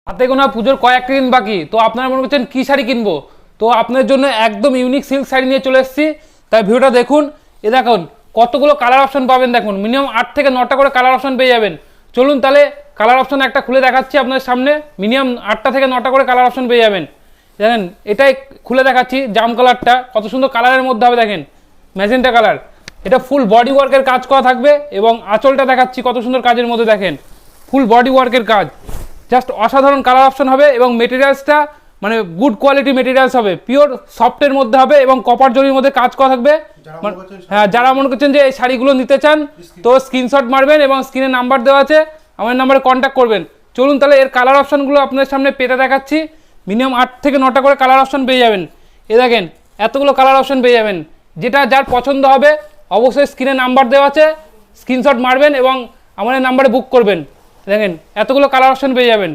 হাতে গোনা পুজোর কয়েকটা দিন বাকি, তো আপনারা মনে করছেন কী শাড়ি কিনবো, তো আপনার জন্য একদম ইউনিক সিল্ক শাড়ি নিয়ে চলে এসেছি। তাই ভিডিওটা দেখুন। এ দেখুন কতগুলো কালার অপশন পাবেন, দেখুন মিনিমাম 8 থেকে 9টা করে কালার অপশন পেয়ে যাবেন। চলুন তাহলে কালার অপশন একটা খুলে দেখাচ্ছি আপনাদের সামনে। মিনিমাম 8টা থেকে 9টা করে কালার অপশন পেয়ে যাবেন। দেখেন এটাই খুলে দেখাচ্ছি, জাম কালারটা কত সুন্দর কালারের মধ্যে হবে, দেখেন ম্যাজেন্টা কালার। এটা ফুল বডি ওয়ার্কের কাজ করা থাকবে এবং আঁচলটা দেখাচ্ছি কত সুন্দর কাজের মধ্যে, দেখেন ফুল বডি ওয়ার্কের কাজ, জাস্ট অসাধারণ কালার অপশন হবে। এবং মেটেরিয়ালসটা মানে গুড কোয়ালিটি মেটেরিয়ালস হবে, পিওর সফটের মধ্যে হবে এবং কপার জরির মধ্যে কাজ করা থাকবে। হ্যাঁ, যারা মনে করছেন যে এই শাড়িগুলো নিতে চান তো স্ক্রিনশট মারবেন এবং স্ক্রিনে নাম্বার দেওয়া আছে, আমার নাম্বারে কন্ট্যাক্ট করবেন। চলুন তাহলে এর কালার অপশনগুলো আপনাদের সামনে পেতে দেখাচ্ছি। মিনিমাম 8 থেকে 9টা করে কালার অপশন পেয়ে যাবেন। এ দেখেন এতগুলো কালার অপশন পেয়ে যাবেন, যেটা যার পছন্দ হবে অবশ্যই স্ক্রিনে নাম্বার দেওয়া আছে, স্ক্রিনশট মারবেন এবং আমাদের নাম্বারে বুক করবেন। দেখেন এতগুলো কালার অপশন পেয়ে যাবেন।